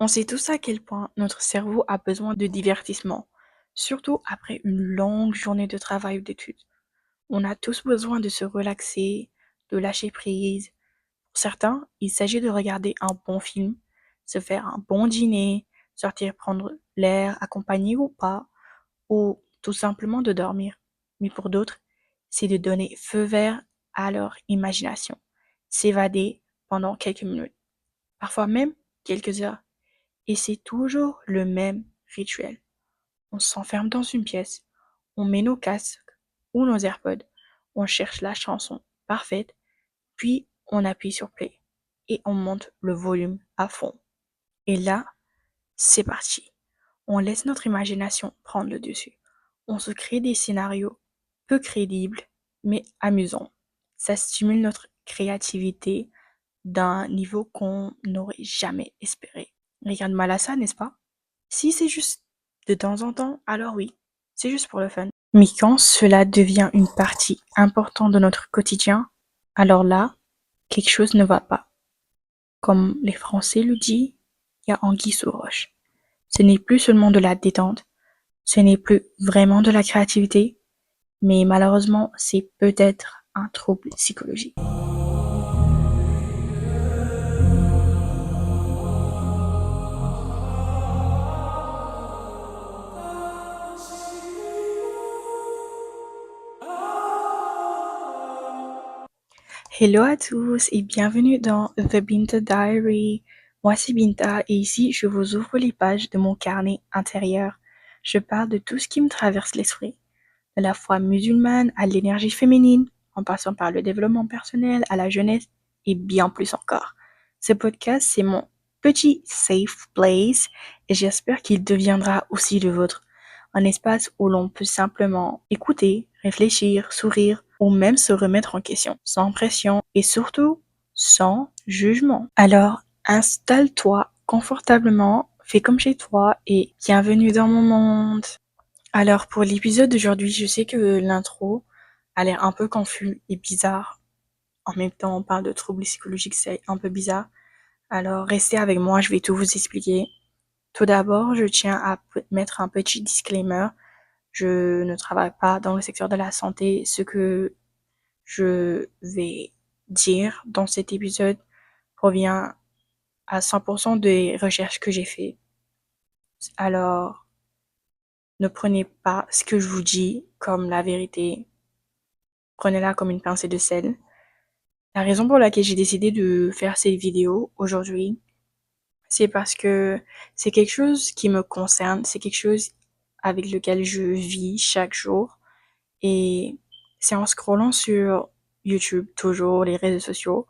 On sait tous à quel point notre cerveau a besoin de divertissement, surtout après une longue journée de travail ou d'études. On a tous besoin de se relaxer, de lâcher prise. Pour certains, il s'agit de regarder un bon film, se faire un bon dîner, sortir prendre l'air, accompagné ou pas, ou tout simplement de dormir. Mais pour d'autres, c'est de donner feu vert à leur imagination, s'évader pendant quelques minutes, parfois même quelques heures. Et c'est toujours le même rituel. On s'enferme dans une pièce, on met nos casques ou nos AirPods, on cherche la chanson parfaite, puis on appuie sur play et on monte le volume à fond. Et là, c'est parti. On laisse notre imagination prendre le dessus. On se crée des scénarios peu crédibles, mais amusants. Ça stimule notre créativité d'un niveau qu'on n'aurait jamais espéré. Rien de mal à ça, n'est-ce pas? Si c'est juste de temps en temps, alors oui, c'est juste pour le fun. Mais quand cela devient une partie importante de notre quotidien, alors là, quelque chose ne va pas. Comme les Français le disent, il y a anguille sous roche. Ce n'est plus seulement de la détente, ce n'est plus vraiment de la créativité, mais malheureusement, c'est peut-être un trouble psychologique. Hello à tous et bienvenue dans The Binta Diary. Moi c'est Binta et ici je vous ouvre les pages de mon carnet intérieur. Je parle de tout ce qui me traverse l'esprit, de la foi musulmane à l'énergie féminine, en passant par le développement personnel, à la jeunesse et bien plus encore. Ce podcast c'est mon petit safe place et j'espère qu'il deviendra aussi le vôtre. Un espace où l'on peut simplement écouter, réfléchir, sourire ou même se remettre en question, sans pression et surtout sans jugement. Alors, installe-toi confortablement, fais comme chez toi et bienvenue dans mon monde. Alors, pour l'épisode d'aujourd'hui, je sais que l'intro a l'air un peu confus et bizarre. En même temps, on parle de troubles psychologiques, c'est un peu bizarre. Alors, restez avec moi, je vais tout vous expliquer. Tout d'abord, je tiens à mettre un petit disclaimer. Je ne travaille pas dans le secteur de la santé. Ce que je vais dire dans cet épisode provient à 100% des recherches que j'ai faites. Alors, ne prenez pas ce que je vous dis comme la vérité. Prenez-la comme une pincée de sel. La raison pour laquelle j'ai décidé de faire cette vidéo aujourd'hui, c'est parce que c'est quelque chose qui me concerne, c'est quelque chose avec lequel je vis chaque jour. Et c'est en scrollant sur YouTube, toujours les réseaux sociaux,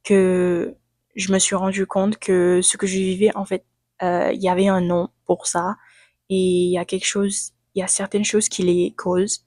que je me suis rendu compte que ce que je vivais, en fait, il y avait un nom pour ça. Et il y a certaines choses qui les causent.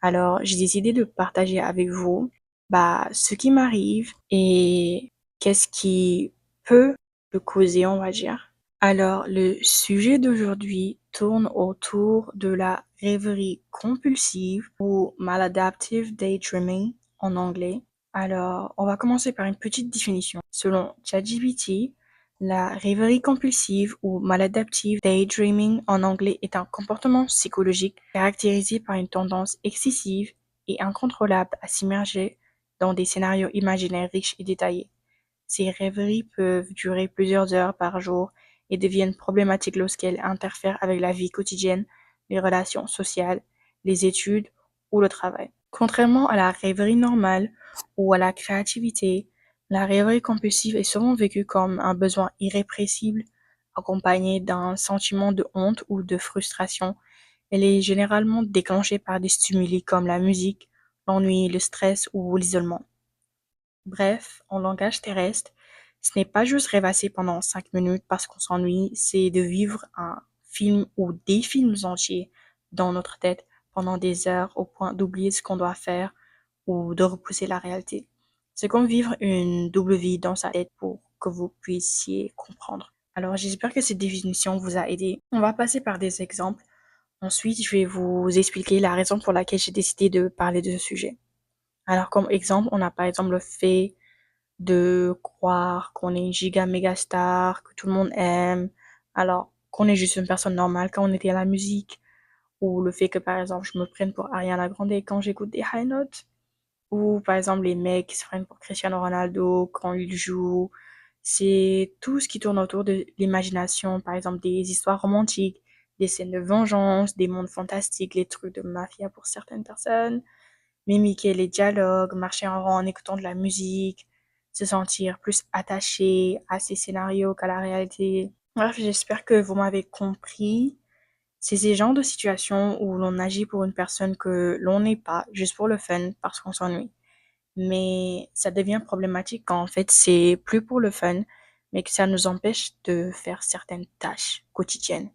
Alors, j'ai décidé de partager avec vous, ce qui m'arrive et qu'est-ce qui peut le causer, on va dire. Alors, le sujet d'aujourd'hui tourne autour de la rêverie compulsive ou maladaptive daydreaming en anglais. Alors, on va commencer par une petite définition. Selon ChatGPT, la rêverie compulsive ou maladaptive daydreaming en anglais est un comportement psychologique caractérisé par une tendance excessive et incontrôlable à s'immerger dans des scénarios imaginaires riches et détaillés. Ces rêveries peuvent durer plusieurs heures par jour et deviennent problématiques lorsqu'elles interfèrent avec la vie quotidienne, les relations sociales, les études ou le travail. Contrairement à la rêverie normale ou à la créativité, la rêverie compulsive est souvent vécue comme un besoin irrépressible accompagné d'un sentiment de honte ou de frustration. Elle est généralement déclenchée par des stimuli comme la musique, l'ennui, le stress ou l'isolement. Bref, en langage terrestre, ce n'est pas juste rêvasser pendant 5 minutes parce qu'on s'ennuie, c'est de vivre un film ou des films entiers dans notre tête pendant des heures au point d'oublier ce qu'on doit faire ou de repousser la réalité. C'est comme vivre une double vie dans sa tête pour que vous puissiez comprendre. Alors j'espère que cette définition vous a aidé. On va passer par des exemples. Ensuite, je vais vous expliquer la raison pour laquelle j'ai décidé de parler de ce sujet. Alors comme exemple, on a par exemple le fait de croire qu'on est une giga méga star, que tout le monde aime, Alors qu'on est juste une personne normale quand on était à la musique, ou le fait que par exemple je me prenne pour Ariana Grande quand j'écoute des high notes, ou par exemple les mecs qui se prennent pour Cristiano Ronaldo quand ils jouent. C'est tout ce qui tourne autour de l'imagination, par exemple des histoires romantiques, des scènes de vengeance, des mondes fantastiques, les trucs de mafia pour certaines personnes, mimiquer les dialogues, marcher en rond en écoutant de la musique, se sentir plus attaché à ces scénarios qu'à la réalité. Bref, j'espère que vous m'avez compris. C'est ces genres de situations où l'on agit pour une personne que l'on n'est pas, juste pour le fun, parce qu'on s'ennuie. Mais ça devient problématique quand en fait c'est plus pour le fun, mais que ça nous empêche de faire certaines tâches quotidiennes.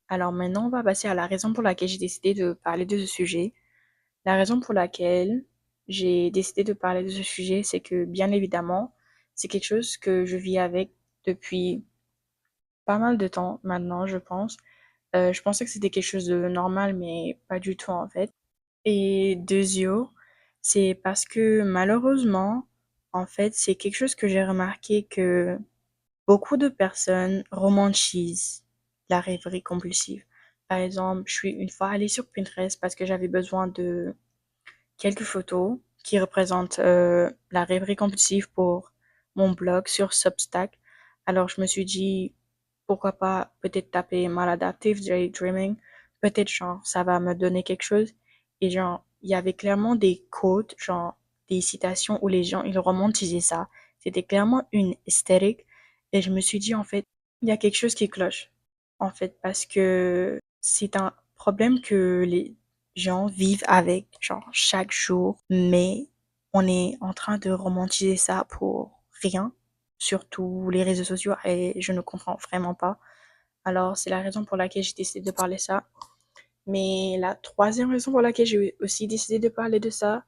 Alors maintenant, on va passer à la raison pour laquelle j'ai décidé de parler de ce sujet. La raison pour laquelle j'ai décidé de parler de ce sujet, c'est que bien évidemment, c'est quelque chose que je vis avec depuis pas mal de temps maintenant, je pense. Je pensais que c'était quelque chose de normal, mais pas du tout en fait. Et deuxièmement, c'est parce que malheureusement, en fait, c'est quelque chose que j'ai remarqué que beaucoup de personnes romantisent la rêverie compulsive. Par exemple, je suis une fois allée sur Pinterest parce que j'avais besoin de quelques photos qui représentent la rêverie compulsive pour mon blog sur Substack. Alors je me suis dit, pourquoi pas peut-être taper Maladaptive Daydreaming, peut-être genre ça va me donner quelque chose. Et genre, il y avait clairement des quotes, genre des citations où les gens, ils romantisaient ça. C'était clairement une esthétique. Et je me suis dit, en fait, il y a quelque chose qui cloche. En fait, parce que c'est un problème que les gens vivent avec, genre, chaque jour, mais on est en train de romantiser ça pour rien, surtout les réseaux sociaux, et je ne comprends vraiment pas. Alors, c'est la raison pour laquelle j'ai décidé de parler ça. Mais la troisième raison pour laquelle j'ai aussi décidé de parler de ça,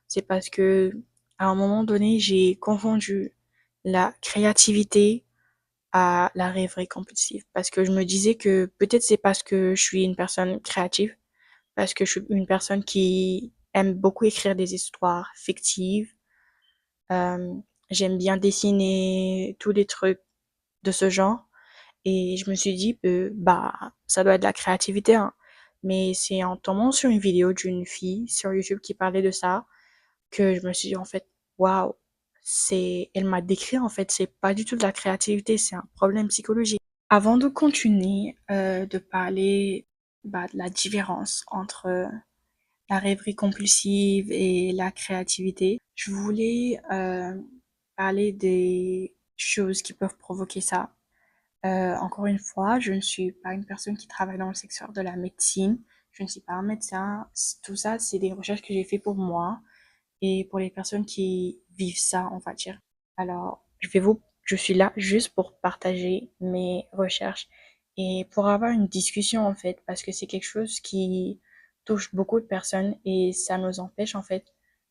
c'est parce que, à un moment donné, j'ai confondu la créativité à la rêverie compulsive. Parce que je me disais que peut-être c'est parce que je suis une personne créative, parce que je suis une personne qui aime beaucoup écrire des histoires fictives. Euh, J'aime bien dessiner tous les trucs de ce genre. Et je me suis dit, bah, ça doit être de la créativité, hein. Mais c'est en tombant sur une vidéo d'une fille sur YouTube qui parlait de ça que je me suis dit, en fait, waouh, elle m'a décrit, en fait, c'est pas du tout de la créativité, c'est un problème psychologique. Avant de continuer de parler bah, de la différence entre la rêverie compulsive et la créativité, je voulais parler des choses qui peuvent provoquer ça. Encore une fois, je ne suis pas une personne qui travaille dans le secteur de la médecine. Je ne suis pas un médecin. Tout ça, c'est des recherches que j'ai fait pour moi et pour les personnes qui vivent ça, on va dire. Alors, je suis là juste pour partager mes recherches et pour avoir une discussion en fait, parce que c'est quelque chose qui touche beaucoup de personnes et ça nous empêche en fait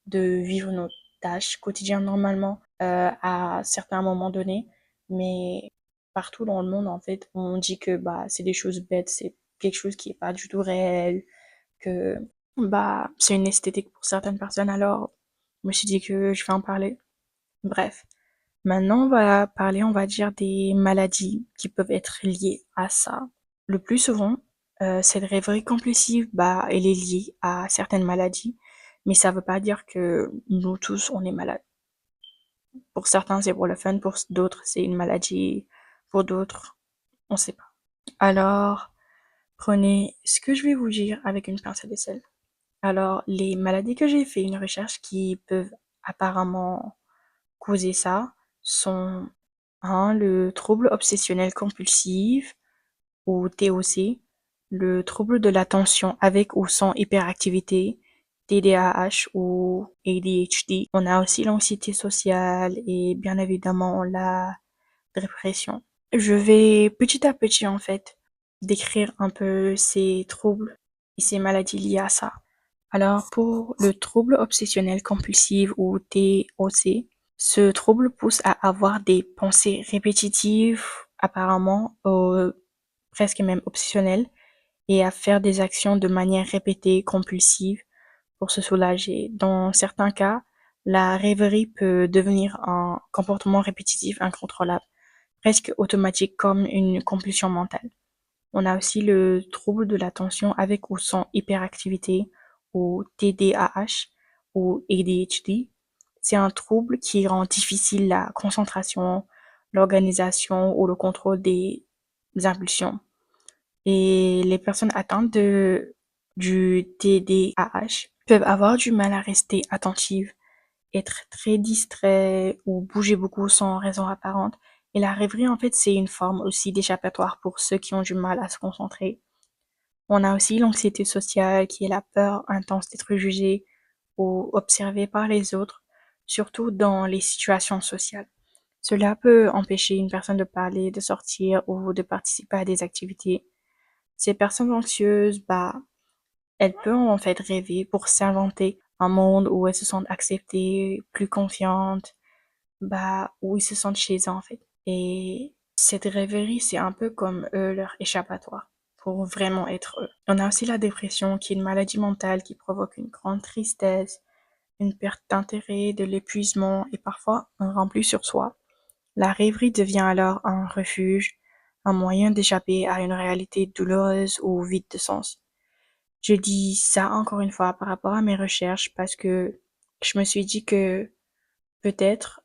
de vivre nos tâches quotidiennes normalement à certains moments donnés, mais partout dans le monde en fait, on dit que bah c'est des choses bêtes, c'est quelque chose qui est pas du tout réel, que bah c'est une esthétique pour certaines personnes. Alors je me suis dit que je vais en parler. Bref, maintenant on va parler, on va dire, des maladies qui peuvent être liées à ça. Le plus souvent, cette rêverie compulsive, bah, elle est liée à certaines maladies, mais ça veut pas dire que nous tous on est malades. Pour certains c'est pour le fun, pour d'autres c'est une maladie, pour d'autres on sait pas. Alors prenez ce que je vais vous dire avec une pincée de sel. Alors les maladies que j'ai fait une recherche qui peuvent apparemment causer ça sont le trouble obsessionnel compulsif ou TOC, le trouble de l'attention avec ou sans hyperactivité, TDAH ou ADHD. On a aussi l'anxiété sociale et bien évidemment la dépression. Je vais petit à petit en fait décrire un peu ces troubles et ces maladies liées à ça. Alors pour le trouble obsessionnel compulsif ou TOC, ce trouble pousse à avoir des pensées répétitives, apparemment presque même obsessionnelles, et à faire des actions de manière répétée, compulsive, pour se soulager. Dans certains cas, la rêverie peut devenir un comportement répétitif incontrôlable. presque automatique comme une compulsion mentale. On a aussi le trouble de l'attention avec ou sans hyperactivité ou TDAH ou ADHD. C'est un trouble qui rend difficile la concentration, l'organisation ou le contrôle des impulsions. Et les personnes atteintes du TDAH peuvent avoir du mal à rester attentives, être très distrait ou bouger beaucoup sans raison apparente. Et la rêverie, en fait, c'est une forme aussi d'échappatoire pour ceux qui ont du mal à se concentrer. On a aussi l'anxiété sociale, qui est la peur intense d'être jugé ou observé par les autres, surtout dans les situations sociales. Cela peut empêcher une personne de parler, de sortir ou de participer à des activités. Ces personnes anxieuses, elles peuvent en fait rêver pour s'inventer un monde où elles se sentent acceptées, plus confiantes, où ils se sentent chez eux en fait. Et cette rêverie, c'est un peu comme eux, leur échappatoire, pour vraiment être eux. On a aussi la dépression, qui est une maladie mentale qui provoque une grande tristesse, une perte d'intérêt, de l'épuisement et parfois un rempli sur soi. La rêverie devient alors un refuge, un moyen d'échapper à une réalité douloureuse ou vide de sens. Je dis ça encore une fois par rapport à mes recherches parce que je me suis dit que peut-être,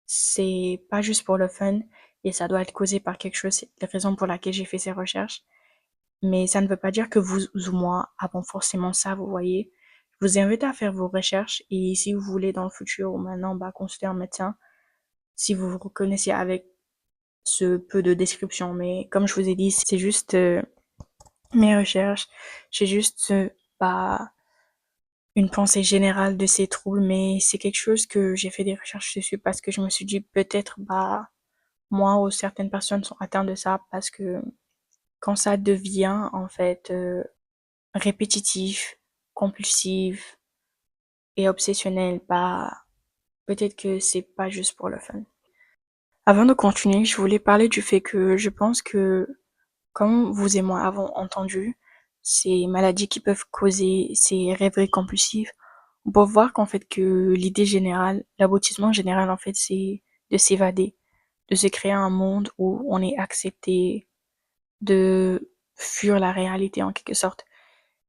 c'est pas juste pour le fun et ça doit être causé par quelque chose. C'est la raison pour laquelle j'ai fait ces recherches. Mais ça ne veut pas dire que vous ou moi avons forcément ça, vous voyez. Je vous invite à faire vos recherches et si vous voulez dans le futur ou maintenant, consulter un médecin si vous vous reconnaissez avec ce peu de description. Mais comme je vous ai dit, c'est juste mes recherches. J'ai juste une pensée générale de ces troubles, mais c'est quelque chose que j'ai fait des recherches dessus parce que je me suis dit peut-être moi ou certaines personnes sont atteintes de ça parce que quand ça devient en fait répétitif, compulsif et obsessionnel, peut-être que c'est pas juste pour le fun. Avant de continuer, je voulais parler du fait que je pense que, comme vous et moi avons entendu, ces maladies qui peuvent causer ces rêveries compulsives, on peut voir qu'en fait que l'idée générale, l'aboutissement général en fait, c'est de s'évader, de se créer un monde où on est accepté, de fuir la réalité en quelque sorte.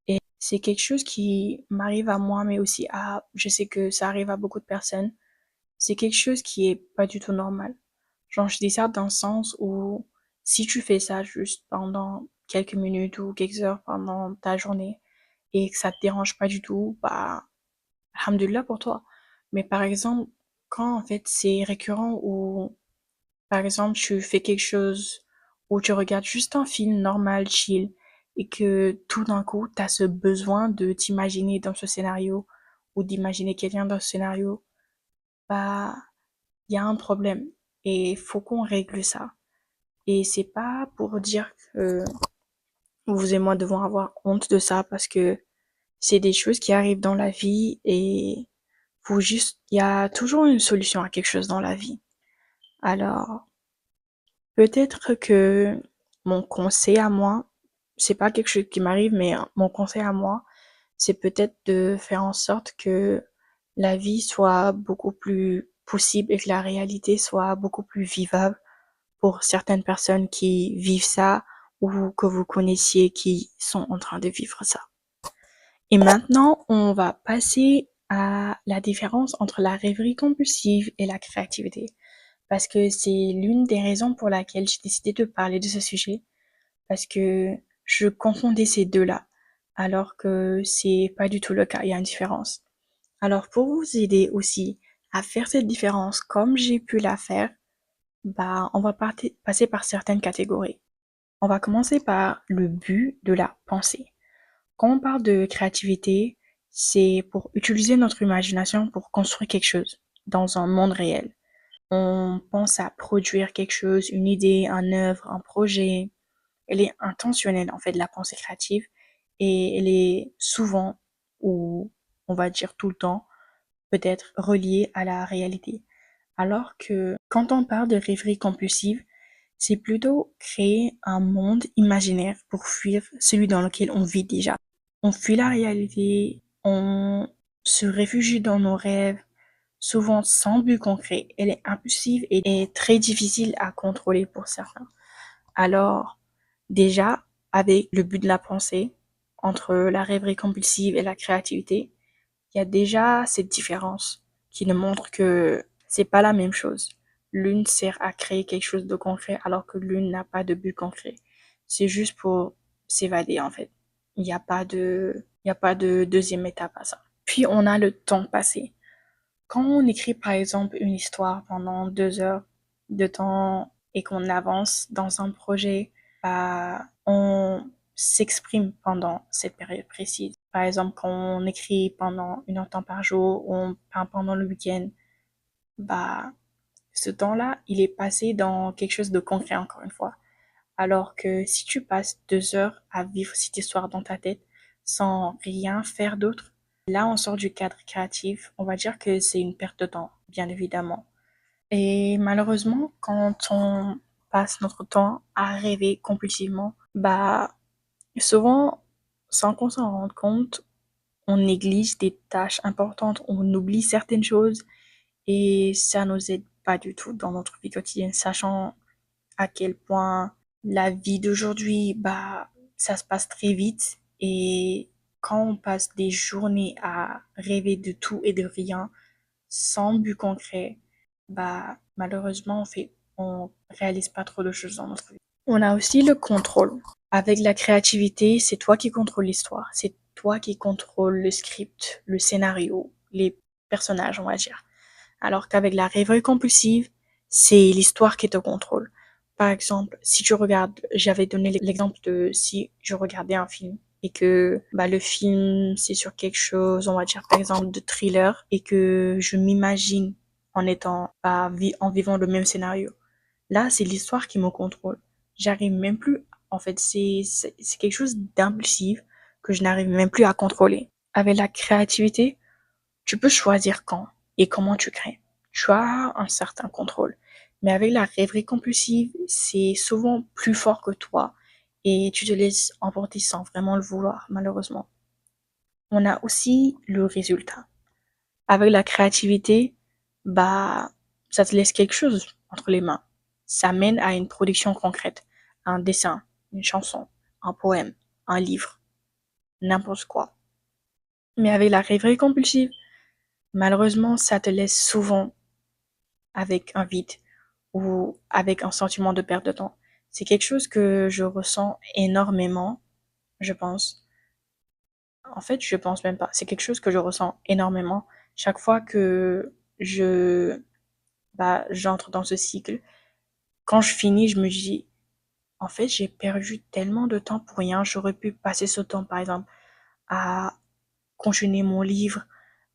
Et c'est quelque chose qui m'arrive à moi, mais aussi je sais que ça arrive à beaucoup de personnes. C'est quelque chose qui est pas du tout normal. Genre, je dis ça dans le sens où si tu fais ça juste pendant quelques minutes ou quelques heures pendant ta journée et que ça te dérange pas du tout, alhamdoulilah pour toi. Mais par exemple, quand en fait c'est récurrent ou par exemple tu fais quelque chose ou tu regardes juste un film normal, chill, et que tout d'un coup t'as ce besoin de t'imaginer dans ce scénario ou d'imaginer quelqu'un dans ce scénario, bah il y a un problème et faut qu'on règle ça. Et c'est pas pour dire que vous et moi devons avoir honte de ça parce que c'est des choses qui arrivent dans la vie et il y a toujours une solution à quelque chose dans la vie. Alors, peut-être que mon conseil à moi, c'est pas quelque chose qui m'arrive, mais mon conseil à moi, c'est peut-être de faire en sorte que la vie soit beaucoup plus possible et que la réalité soit beaucoup plus vivable pour certaines personnes qui vivent ça ou que vous connaissiez qui sont en train de vivre ça. Et maintenant, on va passer à la différence entre la rêverie compulsive et la créativité. Parce que c'est l'une des raisons pour laquelle j'ai décidé de parler de ce sujet. Parce que je confondais ces deux-là. Alors que c'est pas du tout le cas, il y a une différence. Alors pour vous aider aussi à faire cette différence comme j'ai pu la faire, on va passer par certaines catégories. On va commencer par le but de la pensée. Quand on parle de créativité, c'est pour utiliser notre imagination pour construire quelque chose dans un monde réel. On pense à produire quelque chose, une idée, un œuvre, un projet. Elle est intentionnelle, en fait, la pensée créative. Et elle est souvent, ou on va dire tout le temps, peut-être reliée à la réalité. Alors que quand on parle de rêverie compulsive, c'est plutôt créer un monde imaginaire pour fuir celui dans lequel on vit déjà. On fuit la réalité, on se réfugie dans nos rêves souvent sans but concret. Elle est impulsive et très difficile à contrôler pour certains. Alors, déjà, avec le but de la pensée, entre la rêverie compulsive et la créativité, il y a déjà cette différence qui nous montre que c'est pas la même chose. L'une sert à créer quelque chose de concret alors que l'une n'a pas de but concret. C'est juste pour s'évader en fait. Il y a pas de deuxième étape à ça. Puis on a le temps passé. Quand on écrit par exemple une histoire pendant 2 heures de temps et qu'on avance dans un projet, bah, on s'exprime pendant cette période précise. Par exemple, quand on écrit pendant 1 heure de temps par jour ou on peint pendant le week-end, bah, ce temps-là, il est passé dans quelque chose de concret encore une fois. Alors que si tu passes 2 heures à vivre cette histoire dans ta tête sans rien faire d'autre, là on sort du cadre créatif. On va dire que c'est une perte de temps, bien évidemment. Et malheureusement, quand on passe notre temps à rêver compulsivement, bah souvent, sans qu'on s'en rende compte, on néglige des tâches importantes, on oublie certaines choses et ça nous aide pas du tout dans notre vie quotidienne, sachant à quel point la vie d'aujourd'hui, bah, ça se passe très vite et quand on passe des journées à rêver de tout et de rien, sans but concret, bah, malheureusement, on réalise pas trop de choses dans notre vie. On a aussi le contrôle. Avec la créativité, c'est toi qui contrôles l'histoire, c'est toi qui contrôles le script, le scénario, les personnages, on va dire. Alors qu'avec la rêverie compulsive, c'est l'histoire qui te contrôle. Par exemple, si tu regardes, j'avais donné l'exemple de si je regardais un film et que bah, le film c'est sur quelque chose, on va dire par exemple de thriller et que je m'imagine en étant en vivant le même scénario. Là, c'est l'histoire qui me contrôle. J'arrive même plus, en fait, c'est quelque chose d'impulsif que je n'arrive même plus à contrôler. Avec la créativité, tu peux choisir quand et comment tu crées. Tu as un certain contrôle. Mais avec la rêverie compulsive, c'est souvent plus fort que toi et tu te laisses emporter sans vraiment le vouloir, malheureusement. On a aussi le résultat. Avec la créativité, bah, ça te laisse quelque chose entre les mains. Ça mène à une production concrète, un dessin, une chanson, un poème, un livre, n'importe quoi. Mais avec la rêverie compulsive, malheureusement, ça te laisse souvent avec un vide ou avec un sentiment de perte de temps. C'est quelque chose que je ressens énormément, je pense. En fait, je pense même pas. C'est quelque chose que je ressens énormément chaque fois que j'entre dans ce cycle. Quand je finis, je me dis, en fait, j'ai perdu tellement de temps pour rien. J'aurais pu passer ce temps, par exemple, à continuer mon livre,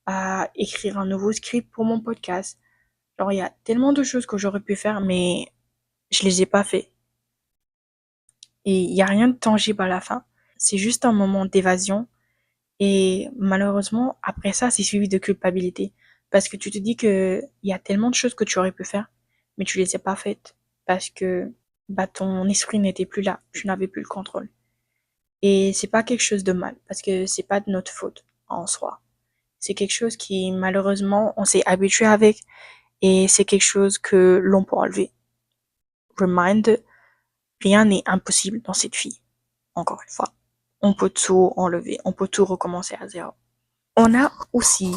à écrire un nouveau script pour mon podcast. Genre, il y a tellement de choses que j'aurais pu faire, mais je les ai pas fait. Et il y a rien de tangible à la fin. C'est juste un moment d'évasion. Et malheureusement, après ça, c'est suivi de culpabilité. Parce que tu te dis que il y a tellement de choses que tu aurais pu faire, mais tu les as pas faites. Parce que, bah, ton esprit n'était plus là. Tu n'avais plus le contrôle. Et c'est pas quelque chose de mal. Parce que c'est pas de notre faute en soi. C'est quelque chose qui, malheureusement, on s'est habitué avec. Et c'est quelque chose que l'on peut enlever. Remind, rien n'est impossible dans cette vie. Encore une fois. On peut tout enlever. On peut tout recommencer à zéro. On a aussi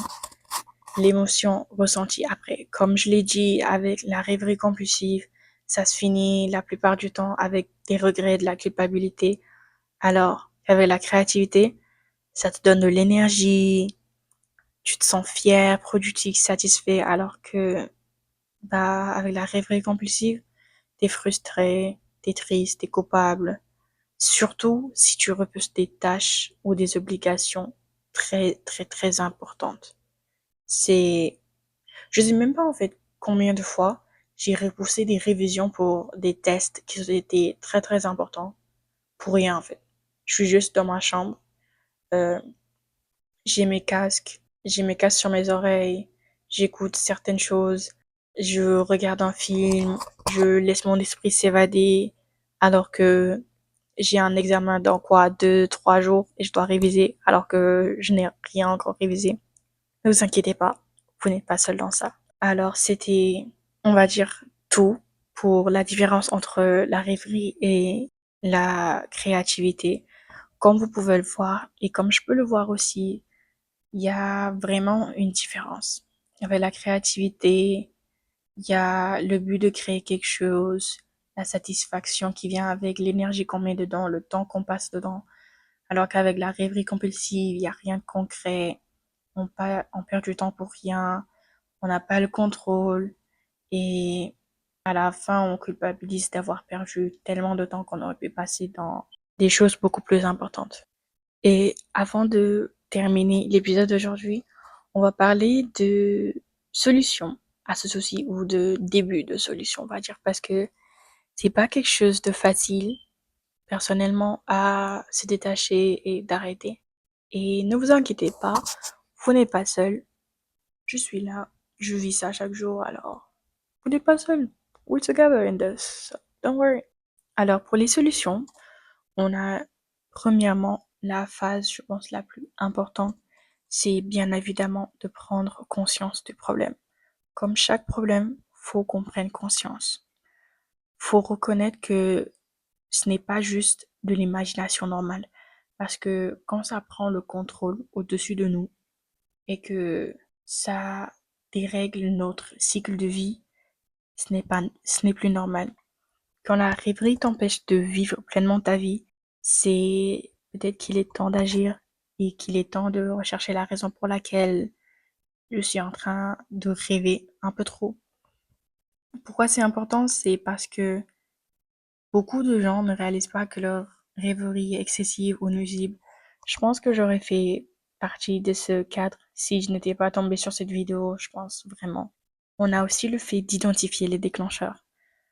l'émotion ressentie après. Comme je l'ai dit, avec la rêverie compulsive, ça se finit la plupart du temps avec des regrets, de la culpabilité. Alors, avec la créativité, ça te donne de l'énergie, tu te sens fier, productif, satisfait, alors que, bah, avec la rêverie compulsive, t'es frustré, t'es triste, t'es coupable. Surtout si tu repousses des tâches ou des obligations très, très, très importantes. C'est Je sais même pas en fait combien de fois j'ai repoussé des révisions pour des tests qui étaient très très importants pour rien en fait. Je suis juste dans ma chambre, euh, j'ai mes casques sur mes oreilles, j'écoute certaines choses, je regarde un film, je laisse mon esprit s'évader alors que j'ai un examen dans quoi 2, 3 jours et je dois réviser alors que je n'ai rien encore révisé. Ne vous inquiétez pas, vous n'êtes pas seul dans ça. Alors c'était, on va dire, tout pour la différence entre la rêverie et la créativité. Comme vous pouvez le voir et comme je peux le voir aussi, il y a vraiment une différence. Avec la créativité, il y a le but de créer quelque chose, la satisfaction qui vient avec l'énergie qu'on met dedans, le temps qu'on passe dedans. Alors qu'avec la rêverie compulsive, il n'y a rien de concret, on perd du temps pour rien, on n'a pas le contrôle et à la fin, on culpabilise d'avoir perdu tellement de temps qu'on aurait pu passer dans des choses beaucoup plus importantes. Et avant de terminer l'épisode d'aujourd'hui, on va parler de solutions à ce souci ou de début de solution, on va dire, parce que c'est pas quelque chose de facile, personnellement, à se détacher et d'arrêter. Et ne vous inquiétez pas, vous n'êtes pas seul. Je suis là, je vis ça chaque jour, alors vous n'êtes pas seul. We're together in this, so don't worry. Alors pour les solutions, on a premièrement la phase, je pense, la plus importante, c'est bien évidemment de prendre conscience du problème. Comme chaque problème, faut qu'on prenne conscience. Faut reconnaître que ce n'est pas juste de l'imagination normale. Parce que quand ça prend le contrôle au-dessus de nous et que ça dérègle notre cycle de vie, ce n'est plus normal. Quand la rêverie t'empêche de vivre pleinement ta vie, c'est peut-être qu'il est temps d'agir et qu'il est temps de rechercher la raison pour laquelle je suis en train de rêver un peu trop. Pourquoi c'est important? C'est parce que beaucoup de gens ne réalisent pas que leur rêverie est excessive ou nuisible. Je pense que j'aurais fait partie de ce cadre si je n'étais pas tombée sur cette vidéo, je pense vraiment. On a aussi le fait d'identifier les déclencheurs.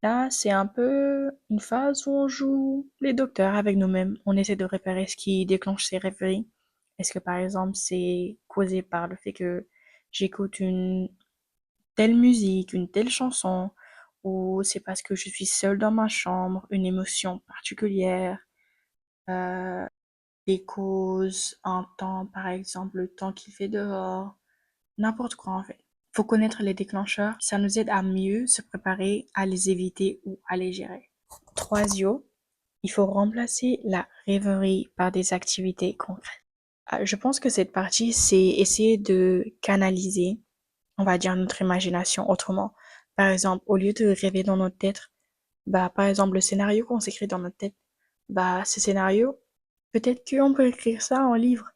Là, c'est un peu une phase où on joue les docteurs avec nous-mêmes. On essaie de repérer ce qui déclenche ces rêveries. Est-ce que par exemple c'est causé par le fait que j'écoute une telle musique, une telle chanson, ou c'est parce que je suis seule dans ma chambre, une émotion particulière, euh, des causes, un temps, par exemple, le temps qu'il fait dehors, n'importe quoi en fait. Faut connaître les déclencheurs, ça nous aide à mieux se préparer à les éviter ou à les gérer. Troisio, il faut remplacer la rêverie par des activités concrètes. Je pense que cette partie, c'est essayer de canaliser, on va dire, notre imagination autrement. Par exemple, au lieu de rêver dans notre tête, bah, par exemple, le scénario qu'on s'écrit dans notre tête, bah, ce scénario, peut-être qu'on peut écrire ça en livre.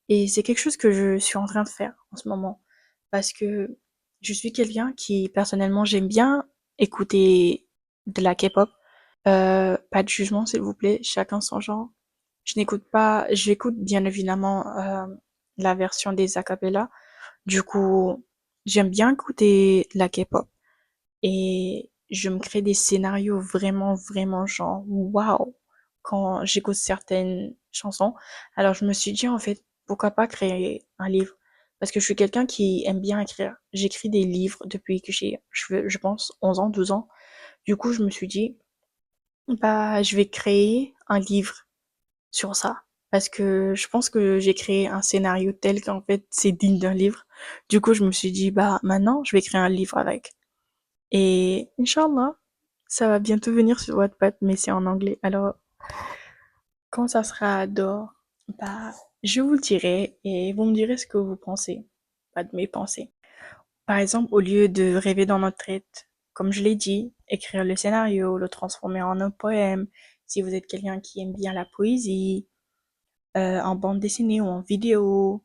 Et c'est quelque chose que je suis en train de faire en ce moment. Parce que je suis quelqu'un qui, personnellement, j'aime bien écouter de la K-pop. Pas de jugement, s'il vous plaît, chacun son genre. J'écoute bien évidemment la version des acapella. Du coup, j'aime bien écouter la K-pop et je me crée des scénarios vraiment, vraiment genre waouh quand j'écoute certaines chansons. Alors je me suis dit en fait, pourquoi pas créer un livre? Parce que je suis quelqu'un qui aime bien écrire. J'écris des livres depuis que je pense, 11 ans, 12 ans. Du coup, je me suis dit, bah, je vais créer un livre sur ça. Parce que je pense que j'ai créé un scénario tel qu'en fait c'est digne d'un livre. Du coup, je me suis dit, bah maintenant, je vais créer un livre avec. Et Inch'Allah, ça va bientôt venir sur Wattpad, mais c'est en anglais. Alors, quand ça sera dehors, bah, je vous le dirai et vous me direz ce que vous pensez. Pas de mes pensées. Par exemple, au lieu de rêver dans notre tête, comme je l'ai dit, écrire le scénario, le transformer en un poème, si vous êtes quelqu'un qui aime bien la poésie, en bande dessinée ou en vidéo.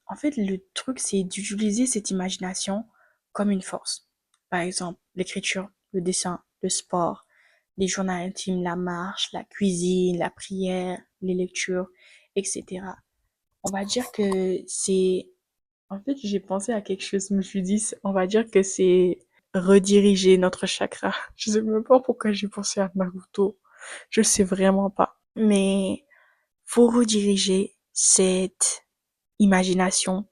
En fait, le truc, c'est d'utiliser cette imagination comme une force. Par exemple, l'écriture, le dessin, le sport, les journaux intimes, la marche, la cuisine, la prière, les lectures, etc. On va dire que c'est... En fait, j'ai pensé à quelque chose, je me suis dit, on va dire que c'est rediriger notre chakra. Je sais même pas pourquoi j'ai pensé à Naruto. Je sais vraiment pas. Mais faut rediriger cette imagination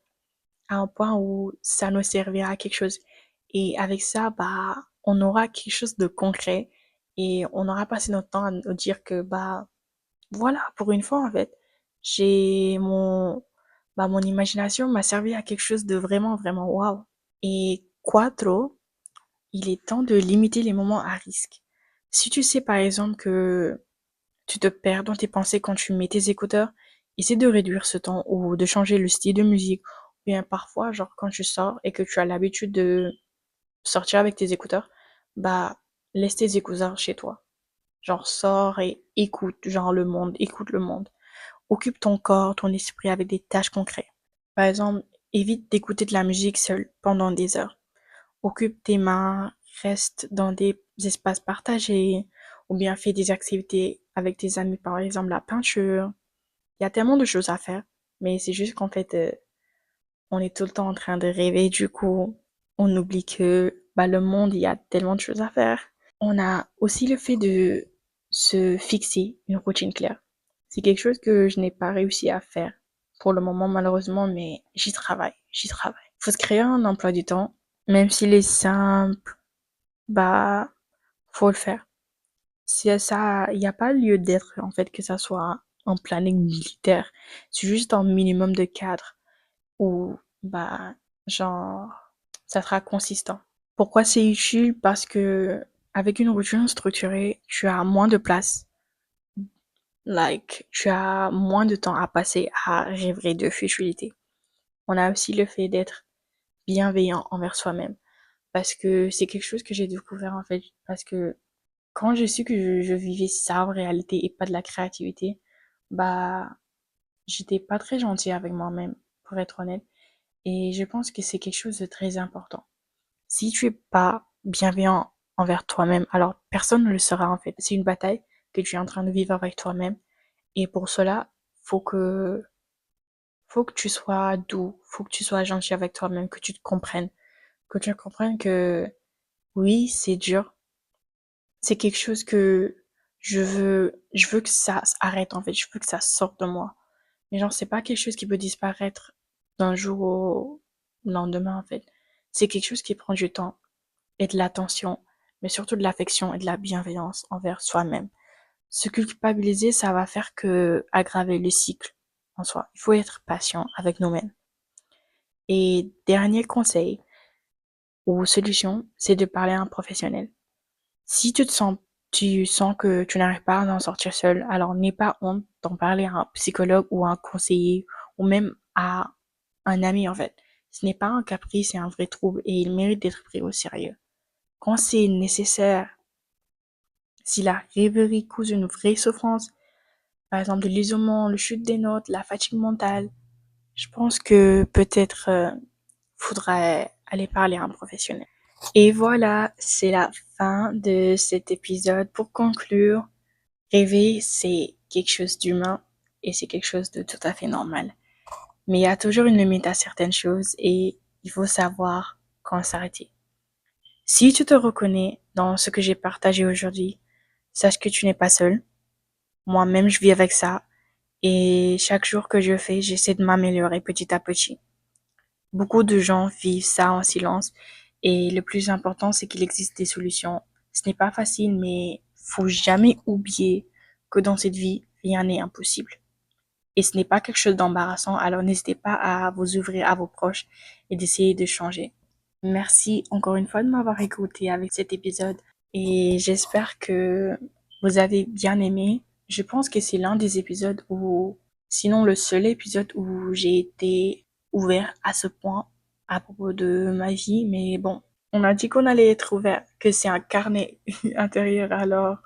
à un point où ça nous servira à quelque chose. Et avec ça, bah, on aura quelque chose de concret et on aura passé notre temps à nous dire que, bah, voilà, pour une fois, en fait, j'ai mon imagination m'a servi à quelque chose de vraiment, vraiment wow. Et quattro, il est temps de limiter les moments à risque. Si tu sais par exemple que tu te perds dans tes pensées quand tu mets tes écouteurs, essaie de réduire ce temps ou de changer le style de musique. Ou bien parfois, genre quand tu sors et que tu as l'habitude de sortir avec tes écouteurs, bah laisse tes écouteurs chez toi. Genre sors et écoute, genre le monde, écoute le monde. Occupe ton corps, ton esprit avec des tâches concrètes. Par exemple, évite d'écouter de la musique seule pendant des heures. Occupe tes mains, reste dans des espaces partagés, ou bien fais des activités avec tes amis, par exemple la peinture. Il y a tellement de choses à faire, mais c'est juste qu'en fait, on est tout le temps en train de rêver, du coup, on oublie que bah, le monde, il y a tellement de choses à faire. On a aussi le fait de se fixer une routine claire. C'est quelque chose que je n'ai pas réussi à faire pour le moment, malheureusement, mais j'y travaille, j'y travaille. Il faut se créer un emploi du temps, même s'il est simple, bah, faut le faire. Si ça, il n'y a pas lieu d'être, en fait, que ça soit un planning militaire. C'est juste un minimum de cadre où, bah, genre, ça sera consistant. Pourquoi c'est utile? Parce que avec une routine structurée, tu as moins de place. Like, tu as moins de temps à passer à rêver de futilité. On a aussi le fait d'être bienveillant envers soi-même. Parce que c'est quelque chose que j'ai découvert en fait. Parce que quand j'ai su que je vivais ça en réalité et pas de la créativité, bah, j'étais pas très gentille avec moi-même, pour être honnête. Et je pense que c'est quelque chose de très important. Si tu es pas bienveillant envers toi-même, alors personne ne le sera en fait. C'est une bataille que tu es en train de vivre avec toi-même. Et pour cela, faut que, faut que tu sois doux, faut que tu sois gentil avec toi-même, que tu comprennes que oui, c'est dur. C'est quelque chose que je veux que ça arrête en fait. Je veux que ça sorte de moi. Mais genre, c'est pas quelque chose qui peut disparaître d'un jour au lendemain en fait. C'est quelque chose qui prend du temps et de l'attention, mais surtout de l'affection et de la bienveillance envers soi-même. Se culpabiliser, ça va faire que aggraver le cycle en soi. Il faut être patient avec nous-mêmes. Et dernier conseil ou solution, c'est de parler à un professionnel. Si tu sens que tu n'arrives pas à en sortir seul, alors n'aie pas honte d'en parler à un psychologue ou à un conseiller ou même à un ami en fait. Ce n'est pas un caprice, c'est un vrai trouble et il mérite d'être pris au sérieux. Quand c'est nécessaire, si la rêverie cause une vraie souffrance, par exemple de l'isolement, le chute des notes, la fatigue mentale, je pense que peut-être faudrait aller parler à un professionnel. Et voilà, c'est la fin de cet épisode. Pour conclure, rêver, c'est quelque chose d'humain et c'est quelque chose de tout à fait normal. Mais il y a toujours une limite à certaines choses et il faut savoir quand s'arrêter. Si tu te reconnais dans ce que j'ai partagé aujourd'hui, sache que tu n'es pas seul. Moi-même, je vis avec ça. Et chaque jour que je fais, j'essaie de m'améliorer petit à petit. Beaucoup de gens vivent ça en silence. Et le plus important, c'est qu'il existe des solutions. Ce n'est pas facile, mais faut jamais oublier que dans cette vie, rien n'est impossible. Et ce n'est pas quelque chose d'embarrassant, alors n'hésitez pas à vous ouvrir à vos proches et d'essayer de changer. Merci encore une fois de m'avoir écouté avec cet épisode et j'espère que vous avez bien aimé. Je pense que c'est l'un des épisodes où, sinon le seul épisode où j'ai été ouvert à ce point à propos de ma vie, mais bon, on a dit qu'on allait être ouvert, que c'est un carnet intérieur, alors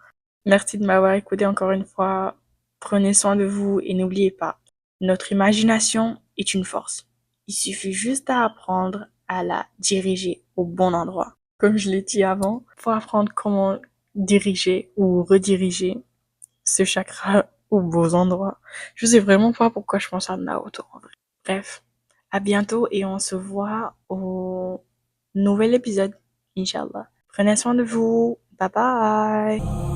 merci de m'avoir écouté encore une fois. Prenez soin de vous et n'oubliez pas, notre imagination est une force. Il suffit juste à apprendre à la diriger au bon endroit. Comme je l'ai dit avant, faut apprendre comment diriger ou rediriger ce chakra au beaux endroits. Je sais vraiment pas pourquoi je pense à Naruto en vrai. Bref, à bientôt et on se voit au nouvel épisode, Inch'Allah. Prenez soin de vous. Bye bye.